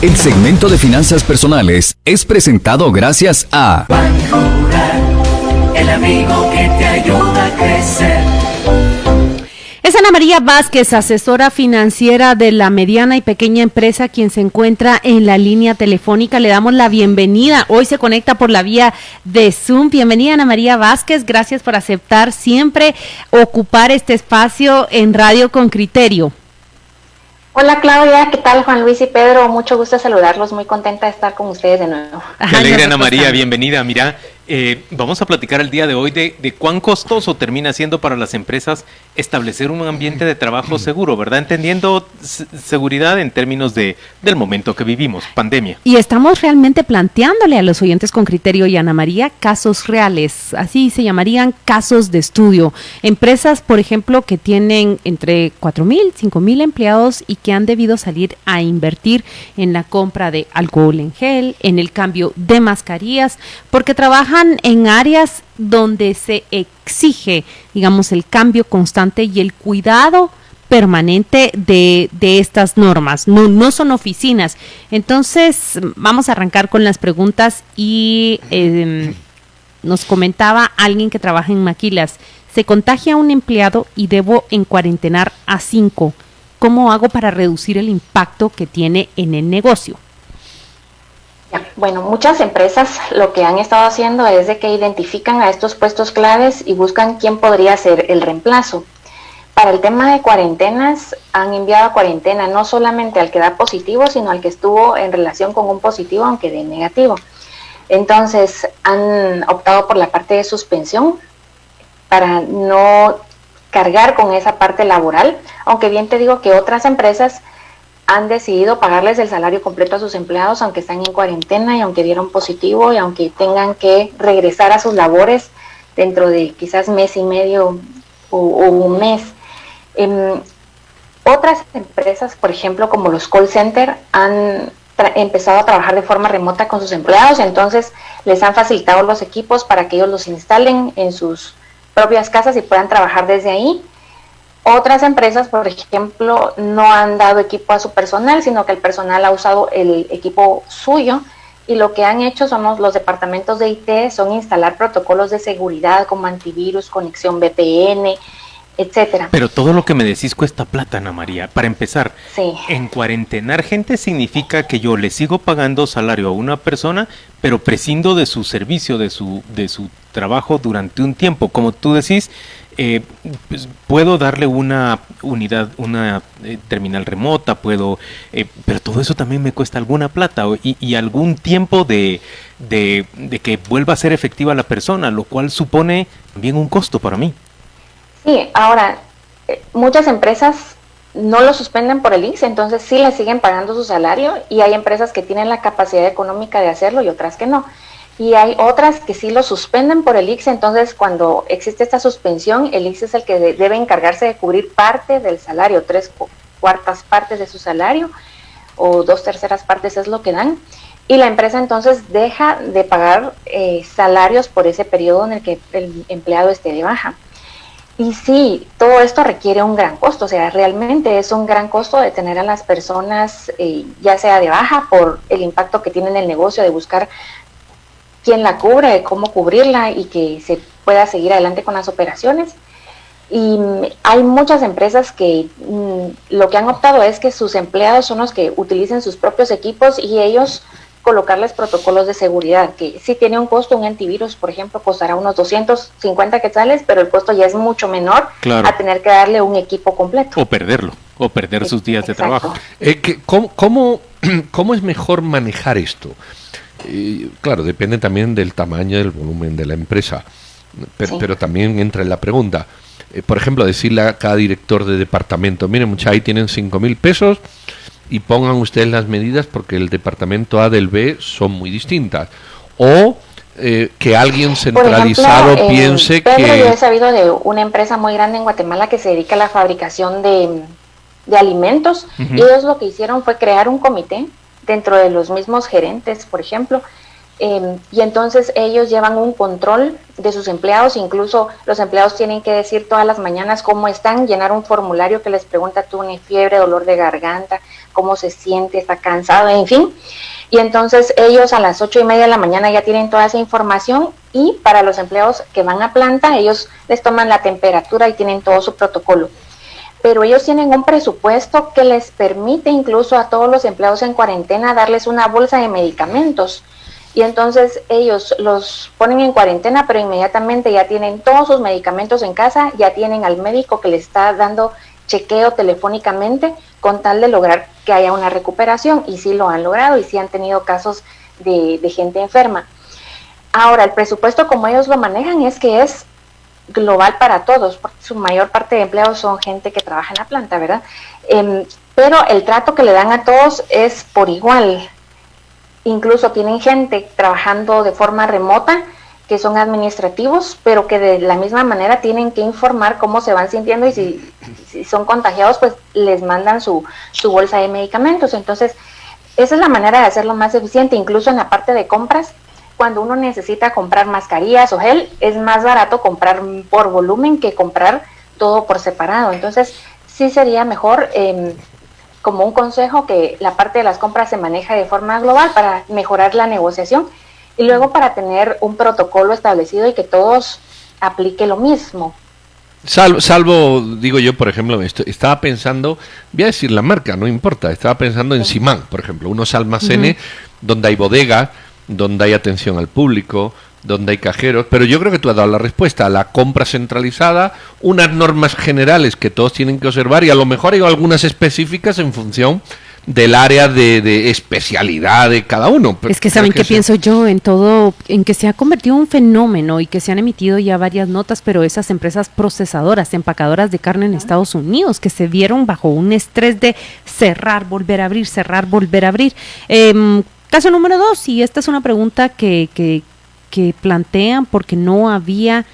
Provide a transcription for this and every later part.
El segmento de finanzas personales es presentado gracias a Banjurar, el amigo que te ayuda a crecer. Es Ana María Vázquez, asesora financiera de la mediana y pequeña empresa, quien se encuentra en la línea telefónica. Le damos la bienvenida. Hoy se conecta por la vía de Zoom. Bienvenida, Ana María Vázquez. Gracias por aceptar siempre ocupar este espacio en Radio con Criterio. Hola Claudia, ¿qué tal Juan Luis y Pedro? Mucho gusto saludarlos, muy contenta de estar con ustedes de nuevo. Qué alegre, Ana María, bienvenida. Mira, vamos a platicar el día de hoy de cuán costoso termina siendo para las empresas establecer un ambiente de trabajo seguro, ¿verdad? Entendiendo seguridad en términos del momento que vivimos, pandemia. Y estamos realmente planteándole a los oyentes con Criterio y Ana María casos reales, así se llamarían casos de estudio. Empresas, por ejemplo, que tienen entre 4,000, 5,000 empleados y que han debido salir a invertir en la compra de alcohol en gel, en el cambio de mascarillas, porque trabajan en áreas donde se exige, digamos, el cambio constante y el cuidado permanente de estas normas. No son oficinas. Entonces, vamos a arrancar con las preguntas y nos comentaba alguien que trabaja en maquilas. Se contagia un empleado y debo encuarentenar a 5. ¿Cómo hago para reducir el impacto que tiene en el negocio? Bueno, muchas empresas lo que han estado haciendo es de que identifican a estos puestos claves y buscan quién podría ser el reemplazo. Para el tema de cuarentenas, han enviado a cuarentena no solamente al que da positivo, sino al que estuvo en relación con un positivo, aunque de negativo. Entonces, han optado por la parte de suspensión para no cargar con esa parte laboral, aunque bien te digo que otras empresas han decidido pagarles el salario completo a sus empleados, aunque están en cuarentena y aunque dieron positivo y aunque tengan que regresar a sus labores dentro de quizás mes y medio o un mes. Otras empresas, por ejemplo, como los call center, han empezado a trabajar de forma remota con sus empleados, entonces les han facilitado los equipos para que ellos los instalen en sus propias casas y puedan trabajar desde ahí. Otras empresas, por ejemplo, no han dado equipo a su personal, sino que el personal ha usado el equipo suyo y lo que han hecho son los departamentos de IT, son instalar protocolos de seguridad como antivirus, conexión VPN, etcétera. Pero todo lo que me decís cuesta plata, Ana María. Para empezar, sí. En cuarentenar gente significa que yo le sigo pagando salario a una persona, pero prescindo de su servicio, de su trabajo durante un tiempo. Como tú decís, pues puedo darle una unidad, una terminal remota, pero todo eso también me cuesta alguna plata y algún tiempo de que vuelva a ser efectiva la persona, lo cual supone también un costo para mí. Sí, ahora, muchas empresas no lo suspenden por el ICSS, entonces sí le siguen pagando su salario y hay empresas que tienen la capacidad económica de hacerlo y otras que no. Y hay otras que sí lo suspenden por el ICSS, entonces cuando existe esta suspensión, el ICSS es el que debe encargarse de cubrir parte del salario, 3/4 partes de su salario o 2/3 partes es lo que dan. Y la empresa entonces deja de pagar salarios por ese periodo en el que el empleado esté de baja. Y sí, todo esto requiere un gran costo, o sea, realmente es un gran costo de tener a las personas ya sea de baja por el impacto que tiene en el negocio, de buscar quién la cubre, cómo cubrirla y que se pueda seguir adelante con las operaciones. Y hay muchas empresas que lo que han optado es que sus empleados son los que utilicen sus propios equipos y ellos colocarles protocolos de seguridad, que sí tiene un costo. Un antivirus, por ejemplo, costará unos 250 quetzales, pero el costo ya es mucho menor a tener que darle un equipo completo. O perderlo, o perder sus días de trabajo. ¿Cómo es mejor manejar esto? Claro, depende también del tamaño, del volumen de la empresa, pero también entra en la pregunta. Por ejemplo, decirle a cada director de departamento, miren muchachos, ahí tienen 5,000 pesos y pongan ustedes las medidas porque el departamento A del B son muy distintas. O que alguien centralizado, por ejemplo, piense Pedro, que... Yo he sabido de una empresa muy grande en Guatemala que se dedica a la fabricación de alimentos, y ellos lo que hicieron fue crear un comité dentro de los mismos gerentes, por ejemplo, Y entonces ellos llevan un control de sus empleados, incluso los empleados tienen que decir todas las mañanas cómo están, llenar un formulario que les pregunta, ¿tiene fiebre, dolor de garganta, cómo se siente, está cansado, en fin? Y entonces ellos a las 8:30 de la mañana ya tienen toda esa información, y para los empleados que van a planta, ellos les toman la temperatura y tienen todo su protocolo. Pero ellos tienen un presupuesto que les permite incluso a todos los empleados en cuarentena darles una bolsa de medicamentos. Y entonces ellos los ponen en cuarentena, pero inmediatamente ya tienen todos sus medicamentos en casa, ya tienen al médico que les está dando chequeo telefónicamente con tal de lograr que haya una recuperación, y sí lo han logrado y sí han tenido casos de gente enferma. Ahora, el presupuesto como ellos lo manejan es que es global para todos, porque su mayor parte de empleados son gente que trabaja en la planta, ¿verdad? Pero el trato que le dan a todos es por igual. Incluso tienen gente trabajando de forma remota, que son administrativos, pero que de la misma manera tienen que informar cómo se van sintiendo, y si son contagiados, pues les mandan su bolsa de medicamentos. Entonces, esa es la manera de hacerlo más eficiente. Incluso en la parte de compras, cuando uno necesita comprar mascarillas o gel, es más barato comprar por volumen que comprar todo por separado. Entonces, sí sería mejor, como un consejo, que la parte de las compras se maneja de forma global para mejorar la negociación, y luego para tener un protocolo establecido y que todos aplique lo mismo. Salvo, digo yo, por ejemplo, estaba pensando, voy a decir la marca, no importa, estaba pensando en Simán, por ejemplo, unos almacenes donde hay bodega, donde hay atención al público, donde hay cajeros, pero yo creo que tú has dado la respuesta: la compra centralizada, unas normas generales que todos tienen que observar, y a lo mejor hay algunas específicas en función del área de especialidad de cada uno. Es que saben qué pienso yo en todo, en que se ha convertido en un fenómeno y que se han emitido ya varias notas, pero esas empresas procesadoras, empacadoras de carne en Estados Unidos, que se vieron bajo un estrés de cerrar, volver a abrir, cerrar, volver a abrir. Caso número 2, y esta es una pregunta que plantean porque no había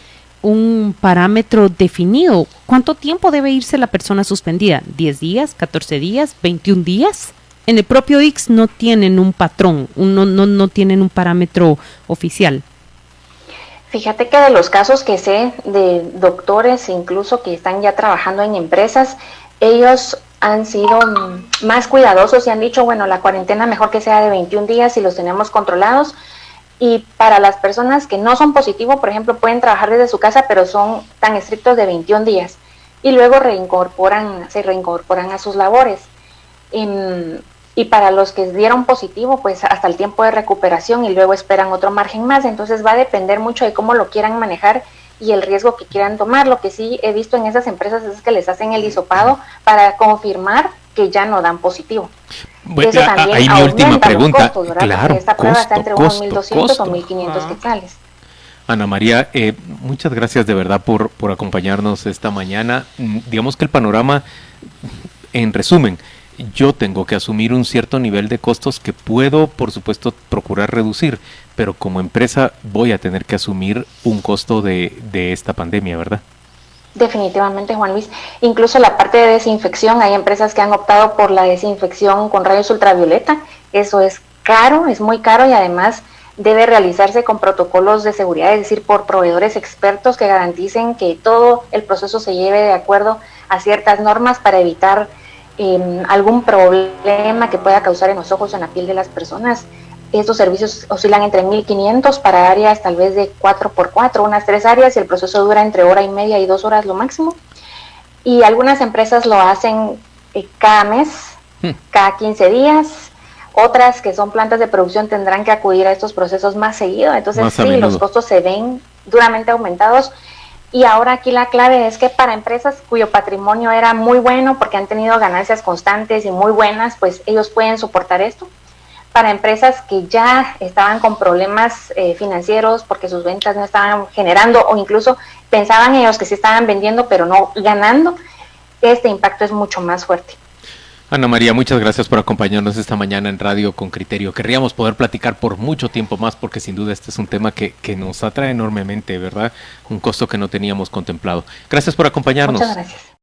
un parámetro definido. ¿Cuánto tiempo debe irse la persona suspendida? ¿10 días? ¿14 días? ¿21 días? En el propio ICS no tienen un patrón, no tienen un parámetro oficial. Fíjate que de los casos que sé de doctores, incluso que están ya trabajando en empresas, ellos han sido más cuidadosos y han dicho, bueno, la cuarentena mejor que sea de 21 días y los tenemos controlados. Y para las personas que no son positivos, por ejemplo, pueden trabajar desde su casa, pero son tan estrictos de 21 días. Y luego se reincorporan a sus labores. Y para los que dieron positivo, pues hasta el tiempo de recuperación, y luego esperan otro margen más. Entonces va a depender mucho de cómo lo quieran manejar y el riesgo que quieran tomar. Lo que sí he visto en esas empresas es que les hacen el hisopado para confirmar que ya no dan positivo. Bueno, eso también ahí mi última pregunta. Costos, claro, esta prueba está entre unos 1.200 o 1.500 quetzales. Ana María, muchas gracias de verdad por acompañarnos esta mañana. Digamos que el panorama, en resumen, yo tengo que asumir un cierto nivel de costos que puedo, por supuesto, procurar reducir, pero como empresa voy a tener que asumir un costo de esta pandemia, ¿verdad? Definitivamente, Juan Luis. Incluso la parte de desinfección, hay empresas que han optado por la desinfección con rayos ultravioleta. Eso es caro, es muy caro, y además debe realizarse con protocolos de seguridad, es decir, por proveedores expertos que garanticen que todo el proceso se lleve de acuerdo a ciertas normas para evitar algún problema que pueda causar en los ojos o en la piel de las personas. Estos servicios oscilan entre 1.500 para áreas tal vez de 4x4, unas 3 áreas, y el proceso dura entre 1:30 y 2 horas lo máximo. Y algunas empresas lo hacen cada mes, cada 15 días. Otras que son plantas de producción tendrán que acudir a estos procesos más seguido. Entonces sí, los costos se ven duramente aumentados. Y ahora aquí la clave es que para empresas cuyo patrimonio era muy bueno porque han tenido ganancias constantes y muy buenas, pues ellos pueden soportar esto. Para empresas que ya estaban con problemas financieros porque sus ventas no estaban generando, o incluso pensaban ellos que sí estaban vendiendo pero no ganando, este impacto es mucho más fuerte. Ana María, muchas gracias por acompañarnos esta mañana en Radio con Criterio. Querríamos poder platicar por mucho tiempo más, porque sin duda este es un tema que nos atrae enormemente, ¿verdad? Un costo que no teníamos contemplado. Gracias por acompañarnos. Muchas gracias.